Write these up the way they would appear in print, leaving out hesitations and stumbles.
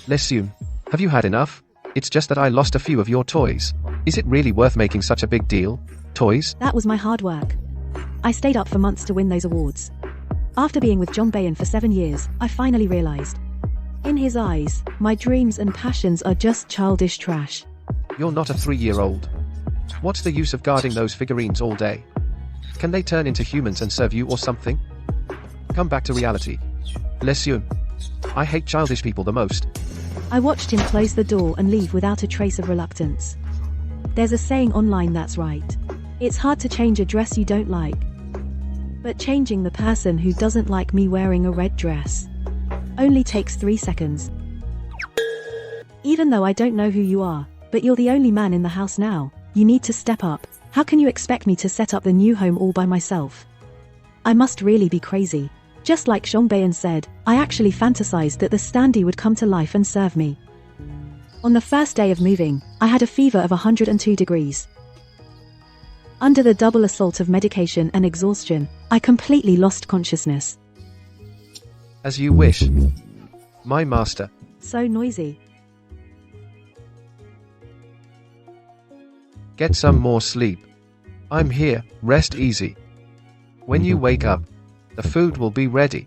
Lesyun, have you had enough? It's just that I lost a few of your toys. Is it really worth making such a big deal? Toys? That was my hard work. I stayed up for months to win those awards. After being with John Bayan for 7 years, I finally realized. In his eyes, my dreams and passions are just childish trash. You're not a 3-year-old. What's the use of guarding those figurines all day? Can they turn into humans and serve you or something? Come back to reality. Lesyun, I hate childish people the most. I watched him close the door and leave without a trace of reluctance. There's a saying online that's right. It's hard to change a dress you don't like. But changing the person who doesn't like me wearing a red dress only takes 3 seconds. Even though I don't know who you are, but you're the only man in the house now, you need to step up. How can you expect me to set up the new home all by myself? I must really be crazy. Just like Zhong Bayan said, I actually fantasized that the Standee would come to life and serve me. On the first day of moving, I had a fever of 102 degrees. Under the double assault of medication and exhaustion, I completely lost consciousness. As you wish. My master. So noisy. Get some more sleep. I'm here, rest easy. When you wake up, the food will be ready.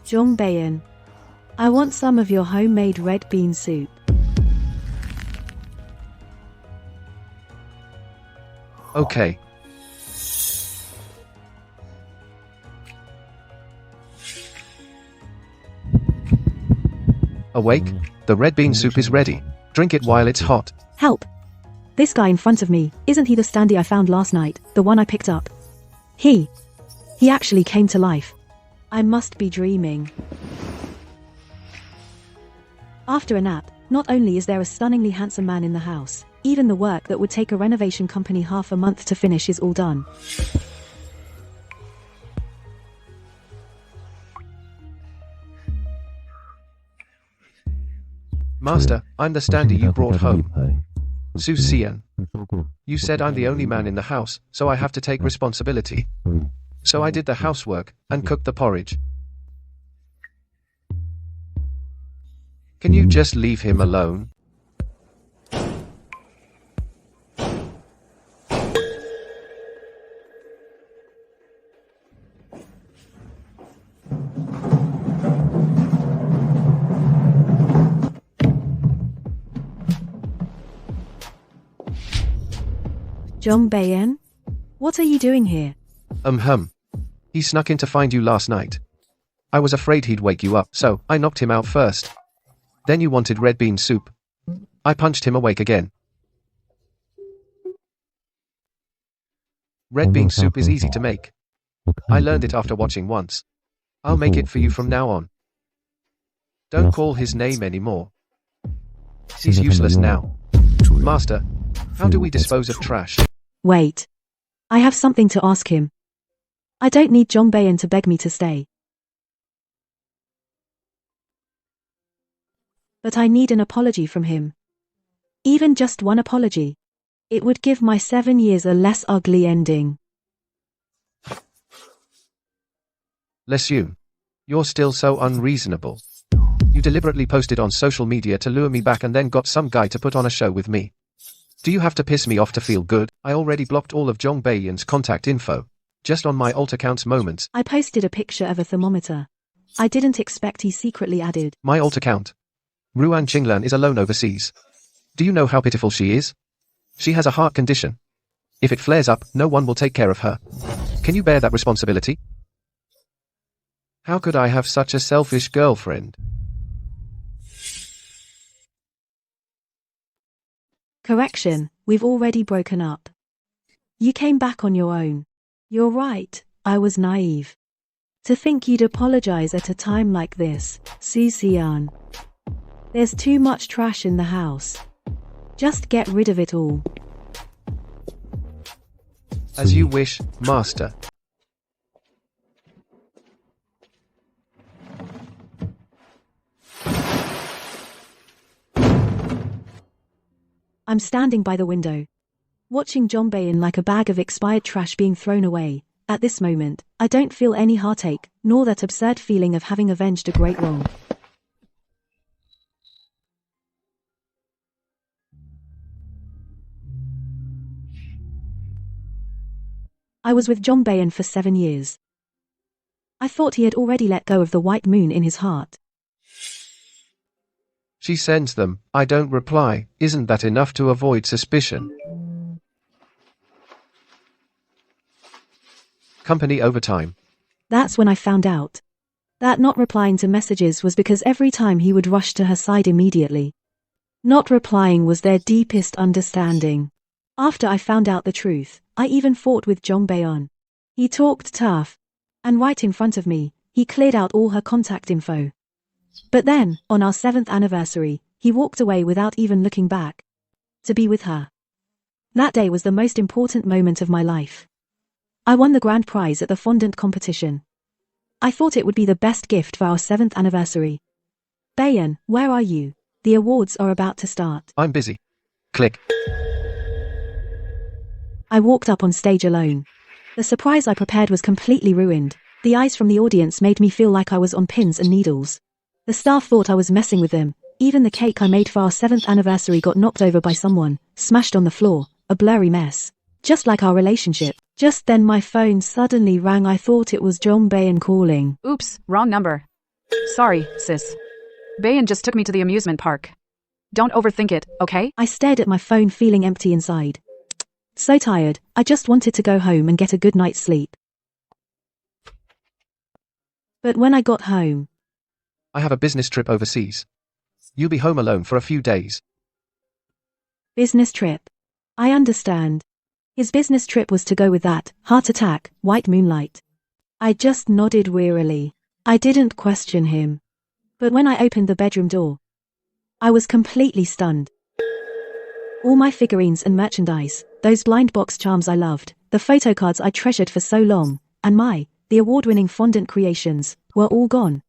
Zhong Bayan, I want some of your homemade red bean soup. Okay. Awake? The red bean soup is ready. Drink it while it's hot. Help! This guy in front of me, isn't he the Standee I found last night, the one I picked up? He actually came to life. I must be dreaming. After a nap, not only is there a stunningly handsome man in the house, even the work that would take a renovation company half a month to finish is all done. Master, I'm the Standee you brought home. Su Xian. You said I'm the only man in the house, so I have to take responsibility. So I did the housework, and cooked the porridge. Can you just leave him alone? Zhong Bayan? What are you doing here? He snuck in to find you last night. I was afraid he'd wake you up, so I knocked him out first. Then you wanted red bean soup. I punched him awake again. Red bean soup is easy to make. I learned it after watching once. I'll make it for you from now on. Don't call his name anymore. He's useless now. Master, how do we dispose of trash? Wait. I have something to ask him. I don't need Zhong Bayan to beg me to stay. But I need an apology from him. Even just one apology. It would give my 7 years a less ugly ending. Lesyun, you're still so unreasonable. You deliberately posted on social media to lure me back and then got some guy to put on a show with me. Do you have to piss me off to feel good? I already blocked all of Zhong Bayan's contact info. Just on my alt account's moments. I posted a picture of a thermometer. I didn't expect he secretly added. My alt account. Ruan Qinglan is alone overseas. Do you know how pitiful she is? She has a heart condition. If it flares up, no one will take care of her. Can you bear that responsibility? How could I have such a selfish girlfriend? Correction, we've already broken up. You came back on your own. You're right, I was naive. To think you'd apologize at a time like this, Su Xian. There's too much trash in the house. Just get rid of it all. As you wish, Master. I'm standing by the window, watching Zhong Bayan like a bag of expired trash being thrown away, At this moment, I don't feel any heartache, nor that absurd feeling of having avenged a great wrong. I was with John Bayan for 7 years. I thought he had already let go of the white moon in his heart. She sends them, I don't reply. Isn't that enough to avoid suspicion? Company overtime. That's when I found out that not replying to messages was because every time he would rush to her side immediately. Not replying was their deepest understanding. After I found out the truth, I even fought with John Bayan. He talked tough. And right in front of me, he cleared out all her contact info. But then, on our 7th anniversary, he walked away without even looking back. To be with her. That day was the most important moment of my life. I won the grand prize at the fondant competition. I thought it would be the best gift for our 7th anniversary. Bayan, where are you? The awards are about to start. I'm busy. Click. I walked up on stage alone. The surprise I prepared was completely ruined. The eyes from the audience made me feel like I was on pins and needles. The staff thought I was messing with them. Even the cake I made for our 7th anniversary got knocked over by someone, smashed on the floor, a blurry mess. Just like our relationship. Just then my phone suddenly rang. I thought it was John Bayan calling. Oops, wrong number. Sorry, sis. Bayan just took me to the amusement park. Don't overthink it, okay? I stared at my phone feeling empty inside. So tired, I just wanted to go home and get a good night's sleep. But when I got home, I have a business trip overseas. You'll be home alone for a few days. Business trip. I understand. His business trip was to go with that heart attack, white moonlight. I just nodded wearily. I didn't question him. But when I opened the bedroom door, I was completely stunned. All my figurines and merchandise, those blind box charms I loved, the photo cards I treasured for so long, and the award-winning fondant creations, were all gone.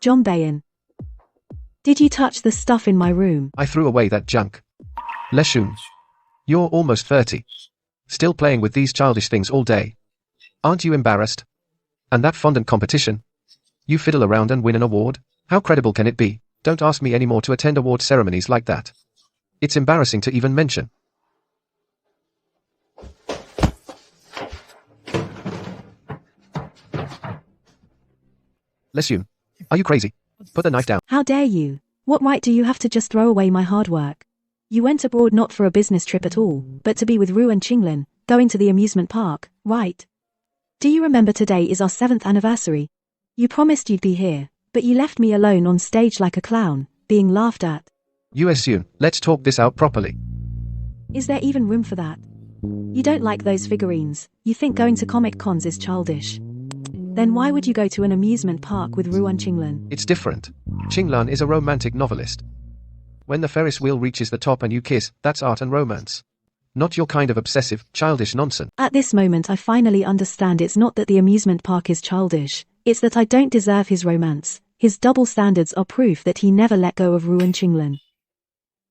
John Bayan. Did you touch the stuff in my room? I threw away that junk. Leshun. You're almost 30. Still playing with these childish things all day. Aren't you embarrassed? And that fondant competition? You fiddle around and win an award? How credible can it be? Don't ask me anymore to attend award ceremonies like that. It's embarrassing to even mention. Leshun. Are you crazy? Put the knife down. How dare you? What right do you have to just throw away my hard work? You went abroad not for a business trip at all, but to be with Ru and Qinglin, going to the amusement park, right? Do you remember today is our 7th anniversary? You promised you'd be here, but you left me alone on stage like a clown, being laughed at. Yun, let's talk this out properly. Is there even room for that? You don't like those figurines, you think going to Comic Cons is childish. Then why would you go to an amusement park with Ru and Qinglin? It's different. Qinglan is a romantic novelist. When the Ferris wheel reaches the top and you kiss, that's art and romance. Not your kind of obsessive, childish nonsense. At this moment I finally understand it's not that the amusement park is childish, it's that I don't deserve his romance. His double standards are proof that he never let go of Ru and Qinglin.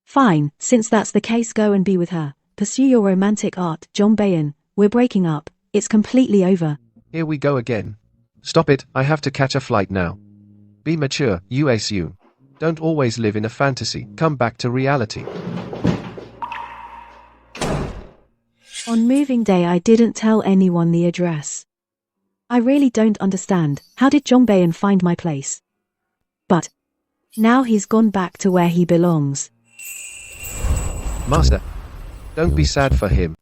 Fine, since that's the case, go and be with her. Pursue your romantic art, John Bayan. We're breaking up. It's completely over. Here we go again. Stop it, I have to catch a flight now. Be mature, USU. Don't always live in a fantasy, come back to reality. On moving day I didn't tell anyone the address. I really don't understand, how did John Bayan find my place? But now he's gone back to where he belongs. Master, don't be sad for him.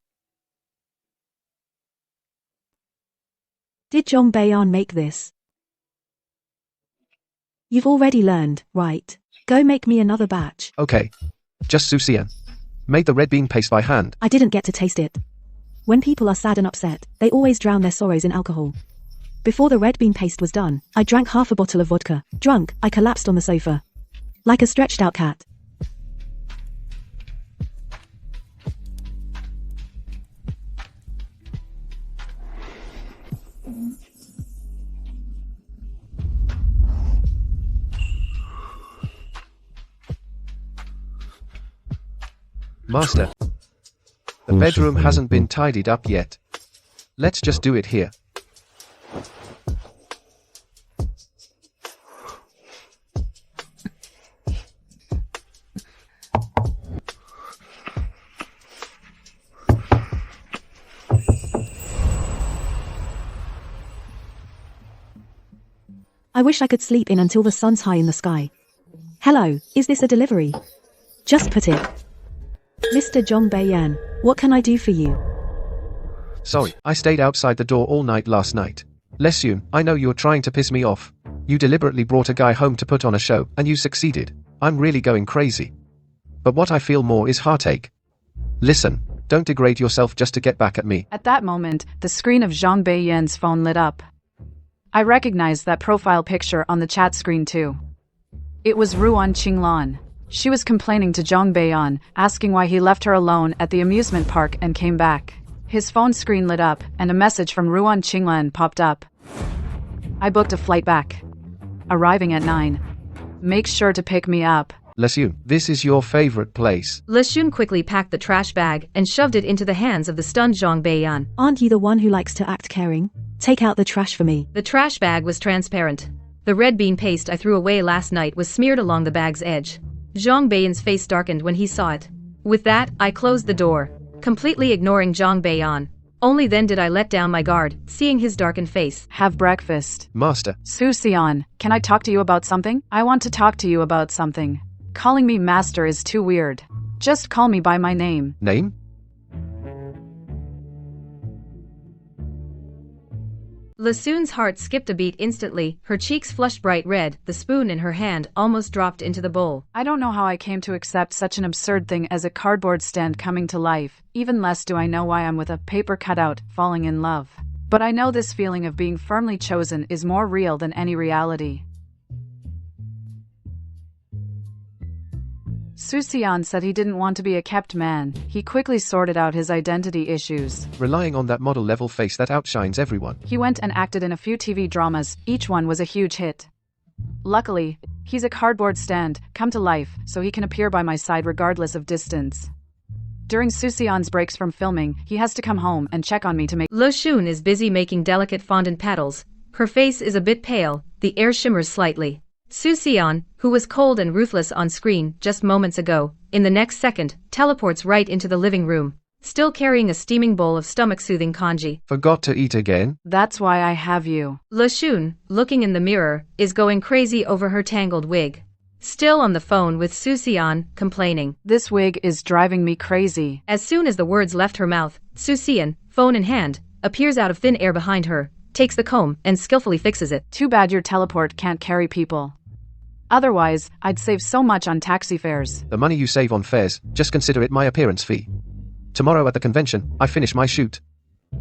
Did John Bayan make this? You've already learned, right? Go make me another batch. Okay. Just Susian. Made the red bean paste by hand. I didn't get to taste it. When people are sad and upset, they always drown their sorrows in alcohol. Before the red bean paste was done, I drank half a bottle of vodka. Drunk, I collapsed on the sofa. Like a stretched out cat. Master, the bedroom hasn't been tidied up yet. Let's just do it here. I wish I could sleep in until the sun's high in the sky. Hello, is this a delivery? Just put it. Mr. Jong Bae-yan, what can I do for you? Sorry, I stayed outside the door all night last night. Lesyun, I know you're trying to piss me off. You deliberately brought a guy home to put on a show, and you succeeded. I'm really going crazy. But what I feel more is heartache. Listen, don't degrade yourself just to get back at me. At that moment, the screen of Zhang Beiyan's phone lit up. I recognized that profile picture on the chat screen too. It was Ruan Qinglan. She was complaining to Zhang Beiyan, asking why he left her alone at the amusement park and came back. His phone screen lit up, and a message from Ruan Qinglan popped up. I booked a flight back. Arriving at 9. Make sure to pick me up. Lesyun, this is your favorite place. Lesyun quickly packed the trash bag and shoved it into the hands of the stunned Zhang Beiyan. Aren't you the one who likes to act caring? Take out the trash for me. The trash bag was transparent. The red bean paste I threw away last night was smeared along the bag's edge. Zhang Beiyan's face darkened when he saw it. With that, I closed the door, completely ignoring Zhang Beiyan. Only then did I let down my guard, seeing his darkened face. Have breakfast. Master. Susian, can I talk to you about something? I want to talk to you about something. Calling me master is too weird. Just call me by my name. Name? Lesyun's heart skipped a beat instantly, her cheeks flushed bright red, the spoon in her hand almost dropped into the bowl. I don't know how I came to accept such an absurd thing as a cardboard stand coming to life, even less do I know why I'm with a paper cutout, falling in love. But I know this feeling of being firmly chosen is more real than any reality. Susian said he didn't want to be a kept man. He quickly sorted out his identity issues. Relying on that model-level face that outshines everyone. He went and acted in a few TV dramas, each one was a huge hit. Luckily, he's a cardboard stand, come to life, so he can appear by my side regardless of distance. During Susian's breaks from filming, he has to come home and check on me to make— Lesyun is busy making delicate fondant petals. Her face is a bit pale, the air shimmers slightly. Susian, who was cold and ruthless on screen just moments ago, in the next second, teleports right into the living room, still carrying a steaming bowl of stomach-soothing congee. Forgot to eat again? That's why I have you. Lesyun, looking in the mirror, is going crazy over her tangled wig. Still on the phone with Susian, complaining. This wig is driving me crazy. As soon as the words left her mouth, Susian, phone in hand, appears out of thin air behind her, takes the comb, and skillfully fixes it. Too bad your teleport can't carry people. Otherwise, I'd save so much on taxi fares. The money you save on fares, just consider it my appearance fee. Tomorrow at the convention, I finish my shoot.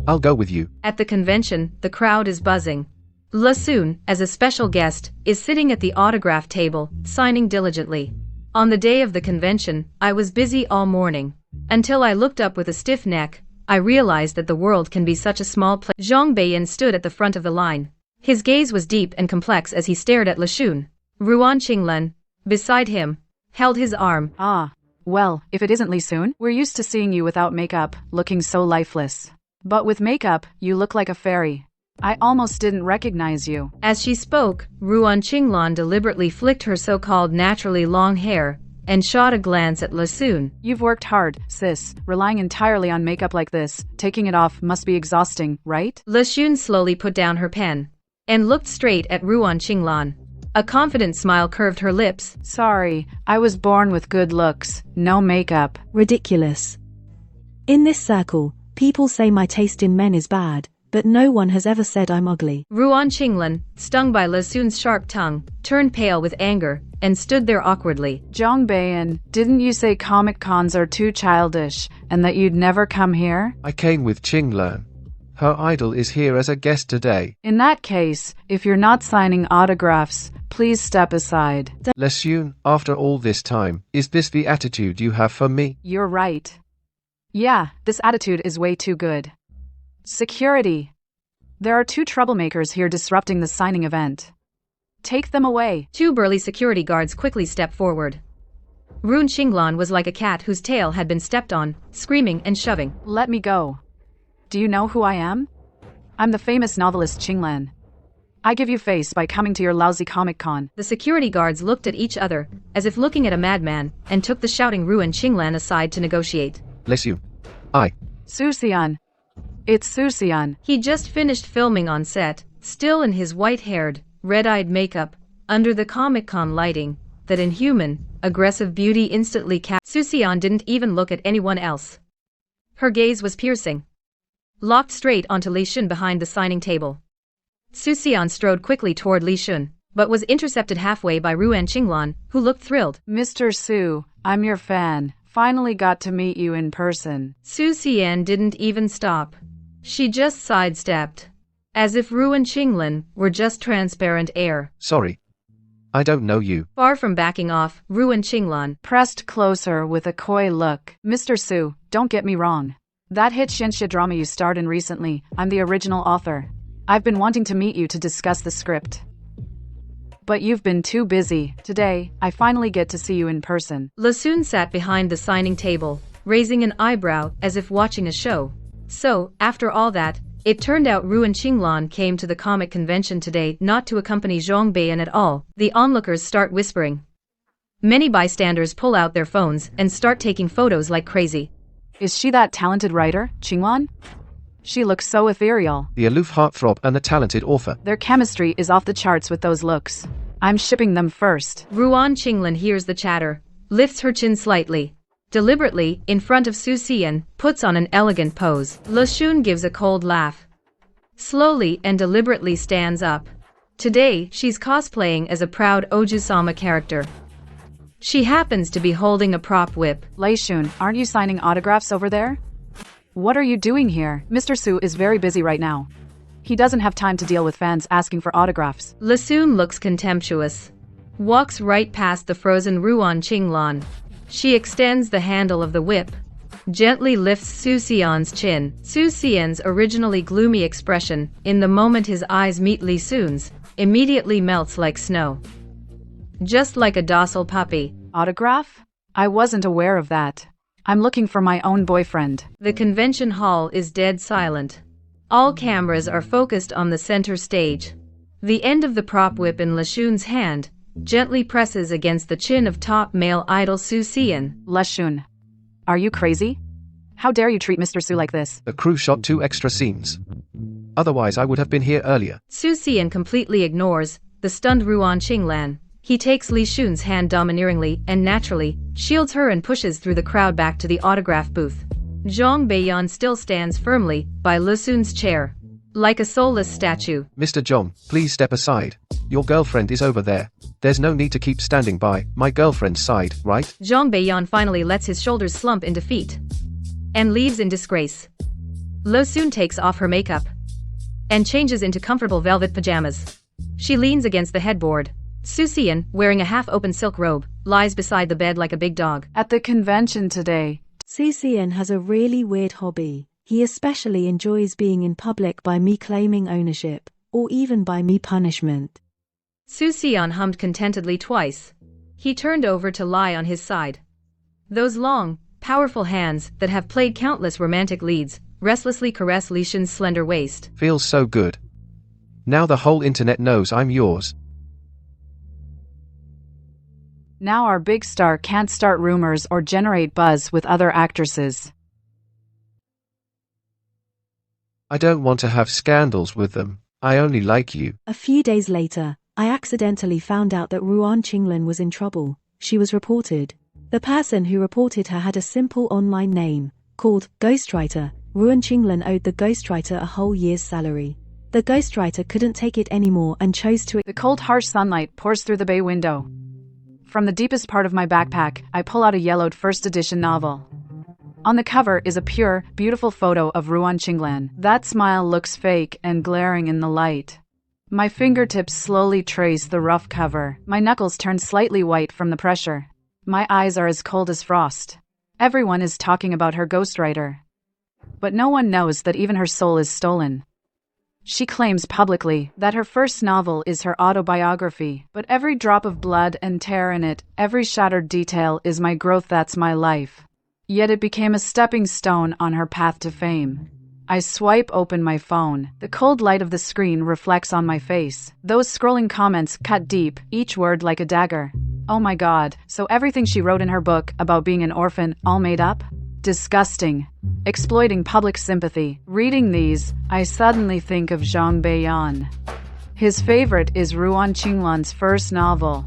I'll go with you. At the convention, the crowd is buzzing. Lesyun, as a special guest, is sitting at the autograph table, signing diligently. On the day of the convention, I was busy all morning. Until I looked up with a stiff neck, I realized that the world can be such a small place. Zhang Beiyan stood at the front of the line. His gaze was deep and complex as he stared at Lesyun. Ruan Qinglan, beside him, held his arm. Ah, well, if it isn't Lesyun, we're used to seeing you without makeup, looking so lifeless. But with makeup, you look like a fairy. I almost didn't recognize you. As she spoke, Ruan Qinglan deliberately flicked her so-called naturally long hair and shot a glance at Lesyun. You've worked hard, sis. Relying entirely on makeup like this, taking it off must be exhausting, right? Lesyun slowly put down her pen and looked straight at Ruan Qinglan. A confident smile curved her lips. Sorry, I was born with good looks, no makeup. Ridiculous. In this circle, people say my taste in men is bad, but no one has ever said I'm ugly. Ruan Qinglan, stung by Lesyun's sharp tongue, turned pale with anger and stood there awkwardly. Zhang Beiyan, didn't you say Comic Cons are too childish and that you'd never come here? I came with Qinglan. Her idol is here as a guest today. In that case, if you're not signing autographs, please step aside. Lesyun, after all this time, is this the attitude you have for me? You're right. Yeah, this attitude is way too good. Security. There are 2 troublemakers here disrupting the signing event. Take them away. 2 burly security guards quickly stepped forward. Ruan Qinglan was like a cat whose tail had been stepped on, screaming and shoving. Let me go. Do you know who I am? I'm the famous novelist Qinglan. I give you face by coming to your lousy Comic Con. The security guards looked at each other, as if looking at a madman, and took the shouting Ruan Qinglan aside to negotiate. Lesyun. Susian. It's Susian. He just finished filming on set, still in his white-haired, red-eyed makeup, under the Comic-Con lighting, that inhuman, aggressive beauty instantly Susian didn't even look at anyone else. Her gaze was piercing. Locked straight onto Li Shun behind the signing table. Susian strode quickly toward Li Shun, but was intercepted halfway by Ruan Qinglan, who looked thrilled. Mr. Su, I'm your fan. Finally got to meet you in person. Susian didn't even stop. She just sidestepped. As if Ruan Qinglan were just transparent air. Sorry. I don't know you. Far from backing off, Ruan Qinglan pressed closer with a coy look. Mr. Su, don't get me wrong. That hit Xianxia drama you starred in recently, I'm the original author. I've been wanting to meet you to discuss the script. But you've been too busy. Today, I finally get to see you in person. Lasun sat behind the signing table, raising an eyebrow as if watching a show. So, after all that, it turned out Ruan Qinglan came to the comic convention today not to accompany Zhang Beiyan at all. The onlookers start whispering. Many bystanders pull out their phones and start taking photos like crazy. Is she that talented writer, Qinglan? She looks so ethereal. The aloof heartthrob and the talented author. Their chemistry is off the charts with those looks. I'm shipping them first. Ruan Qinglan hears the chatter, lifts her chin slightly. Deliberately, in front of Su Xian, puts on an elegant pose. Le Shun gives a cold laugh. Slowly and deliberately stands up. Today, she's cosplaying as a proud Oju-sama character. She happens to be holding a prop whip. Lei Shun, aren't you signing autographs over there? What are you doing here? Mr. Su is very busy right now. He doesn't have time to deal with fans asking for autographs. Le Shun looks contemptuous. Walks right past the frozen Ruan Qinglan. She extends the handle of the whip. Gently lifts Su Xian's chin. Su Xian's originally gloomy expression, in the moment his eyes meet Li Sun's, immediately melts like snow. Just like a docile puppy. Autograph? I wasn't aware of that. I'm looking for my own boyfriend. The convention hall is dead silent. All cameras are focused on the center stage. The end of the prop whip in Le Shun's hand gently presses against the chin of top male idol Su Xian. Le Shun, are you crazy? How dare you treat Mr. Su like this? The crew shot 2 extra scenes. Otherwise I would have been here earlier. Su Xian completely ignores the stunned Ruan Qinglan. He takes Li Shun's hand domineeringly and naturally, shields her and pushes through the crowd back to the autograph booth. Zhang Beiyan still stands firmly by Le Sun's chair, like a soulless statue. Mr. Zhong, please step aside. Your girlfriend is over there. There's no need to keep standing by my girlfriend's side, right? Zhang Beiyan finally lets his shoulders slump in defeat and leaves in disgrace. Lo Sun takes off her makeup and changes into comfortable velvet pajamas. She leans against the headboard. Su Xian, wearing a half-open silk robe, lies beside the bed like a big dog. At the convention today, Su Xian has a really weird hobby. He especially enjoys being in public by me claiming ownership, or even by me punishment. Su Xian hummed contentedly twice. He turned over to lie on his side. Those long, powerful hands that have played countless romantic leads restlessly caress Li Shun's slender waist. Feels so good. Now the whole internet knows I'm yours. now our big star can't start rumors or generate buzz with other actresses. I don't want to have scandals with them. I only like you. A few days later, I accidentally found out that Ruan Qinglan was in trouble. She was reported. The person who reported her had a simple online name, called Ghostwriter. Ruan Qinglan owed the ghostwriter a whole year's salary. The ghostwriter couldn't take it anymore and chose to... The cold, harsh sunlight pours through the bay window. From the deepest part of my backpack, I pull out a yellowed first edition novel. On the cover is a pure, beautiful photo of Ruan Qinglan. That smile looks fake and glaring in the light. My fingertips slowly trace the rough cover. My knuckles turn slightly white from the pressure. My eyes are as cold as frost. Everyone is talking about her ghostwriter. But no one knows that even her soul is stolen. She claims publicly that her first novel is her autobiography, but every drop of blood and tear in it, every shattered detail is my growth, that's my life. Yet it became a stepping stone on her path to fame. I swipe open my phone. The cold light of the screen reflects on my face. Those scrolling comments cut deep, each word like a dagger. Oh my god, so everything she wrote in her book about being an orphan, all made up? Disgusting. Exploiting public sympathy. Reading these, I suddenly think of Zhang Beiyan. His favorite is Ruan Qinglan's first novel.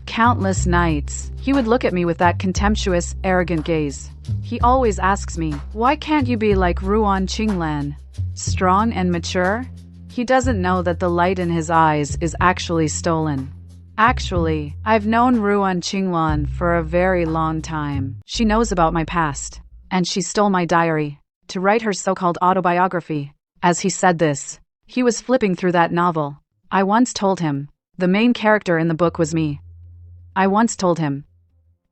Countless nights, he would look at me with that contemptuous, arrogant gaze. He always asks me, why can't you be like Ruan Qinglan? Strong and mature? He doesn't know that the light in his eyes is actually stolen. Actually, I've known Ruan Qinglan for a very long time. She knows about my past, and she stole my diary to write her so-called autobiography. As he said this, he was flipping through that novel. I once told him, the main character in the book was me. I once told him,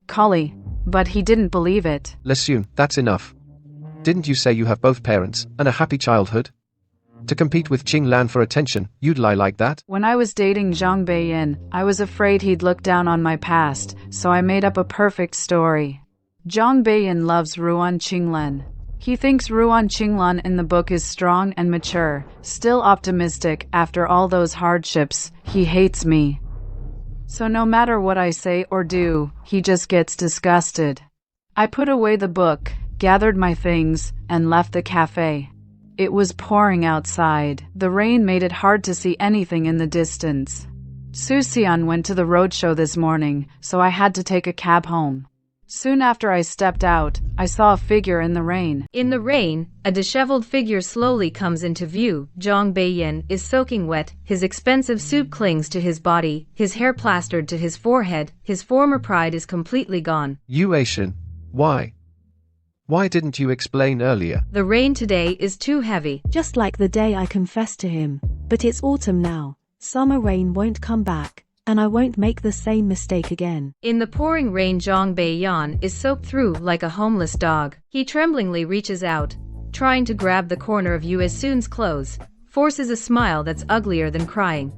Kali, but he didn't believe it. Lesun, that's enough. Didn't you say you have both parents and a happy childhood? To compete with Qinglan for attention, you'd lie like that? When I was dating Zhang Beiyin, I was afraid he'd look down on my past, so I made up a perfect story. Zhang Beiyin loves Ruan Qinglan. He thinks Ruan Qinglan in the book is strong and mature, still optimistic after all those hardships. He hates me. So no matter what I say or do, he just gets disgusted. I put away the book, gathered my things, and left the cafe. It was pouring outside. The rain made it hard to see anything in the distance. Suxian went to the roadshow this morning, so I had to take a cab home. Soon after I stepped out, I saw a figure in the rain. In the rain, a disheveled figure slowly comes into view. Zhang Beiyin is soaking wet, his expensive suit clings to his body, his hair plastered to his forehead, his former pride is completely gone. Imitation, why? Why didn't you explain earlier? The rain today is too heavy. Just like the day I confessed to him. But it's autumn now. Summer rain won't come back, and I won't make the same mistake again. In the pouring rain, Zhang Beiyan is soaked through like a homeless dog. He tremblingly reaches out, trying to grab the corner of Yuesun's clothes, forces a smile that's uglier than crying.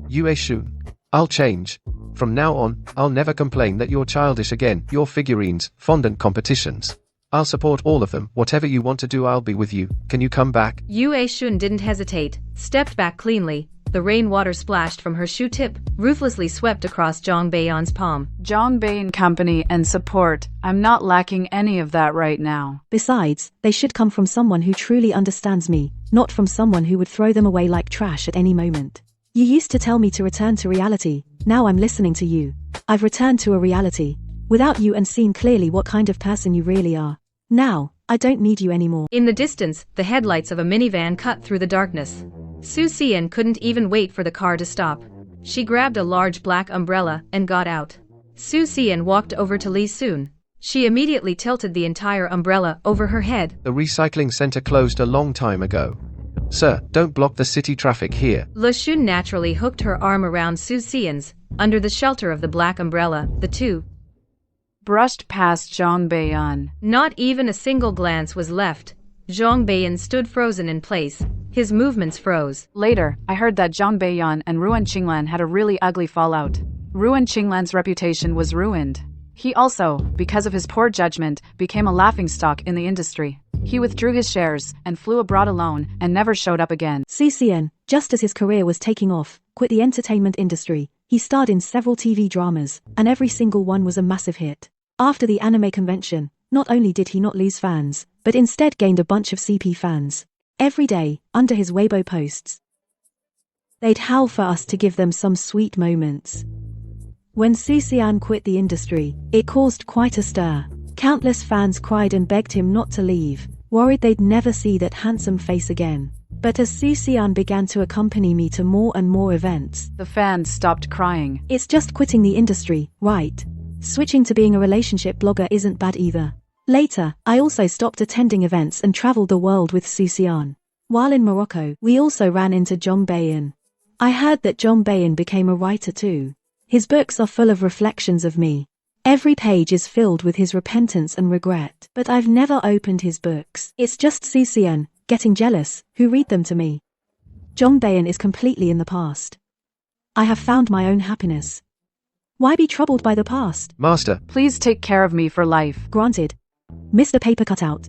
Yuesun, I'll change. From now on, I'll never complain that you're childish again. Your figurines, fondant competitions. I'll support all of them. Whatever you want to do, I'll be with you. Can you come back? Yuesun didn't hesitate, stepped back cleanly. The rainwater splashed from her shoe tip, ruthlessly swept across Zhang Beiyan's palm. Zhang Beiyin company and support. I'm not lacking any of that right now. Besides, they should come from someone who truly understands me, not from someone who would throw them away like trash at any moment. You used to tell me to return to reality. Now I'm listening to you. I've returned to a reality. Without you and seen clearly what kind of person you really are. Now, I don't need you anymore. In the distance, the headlights of a minivan cut through the darkness. Suxian couldn't even wait for the car to stop. She grabbed a large black umbrella and got out. Suxian walked over to Li Sun. She immediately tilted the entire umbrella over her head. The recycling center closed a long time ago. Sir, don't block the city traffic here. Li Sun naturally hooked her arm around Suxian's. Under the shelter of the black umbrella, the two brushed past Zhang Beiyan. Not even a single glance was left. Zhang Beiyan stood frozen in place. His movements froze. Later, I heard that Zhang Beiyan and Ruan Qinglan had a really ugly fallout. Ruan Qinglan's reputation was ruined. He also, because of his poor judgment, became a laughingstock in the industry. He withdrew his shares and flew abroad alone and never showed up again. Suxian, just as his career was taking off, quit the entertainment industry. He starred in several TV dramas, and every single one was a massive hit. After the anime convention, not only did he not lose fans, but instead gained a bunch of CP fans. Every day, under his Weibo posts, they'd howl for us to give them some sweet moments. When Suxian quit the industry, it caused quite a stir. Countless fans cried and begged him not to leave, worried they'd never see that handsome face again. But as Suxian began to accompany me to more and more events, the fans stopped crying. It's just quitting the industry, right? Switching to being a relationship blogger isn't bad either. Later, I also stopped attending events and traveled the world with Suxian. While in Morocco, we also ran into Zhang Beiyin. I heard that Zhang Beiyin became a writer too. His books are full of reflections of me. Every page is filled with his repentance and regret. But I've never opened his books. It's just Suxian, getting jealous, who read them to me. Zhang Beiyin is completely in the past. I have found my own happiness. Why be troubled by the past? Master, please take care of me for life. Granted. Mr. Paper Cutout.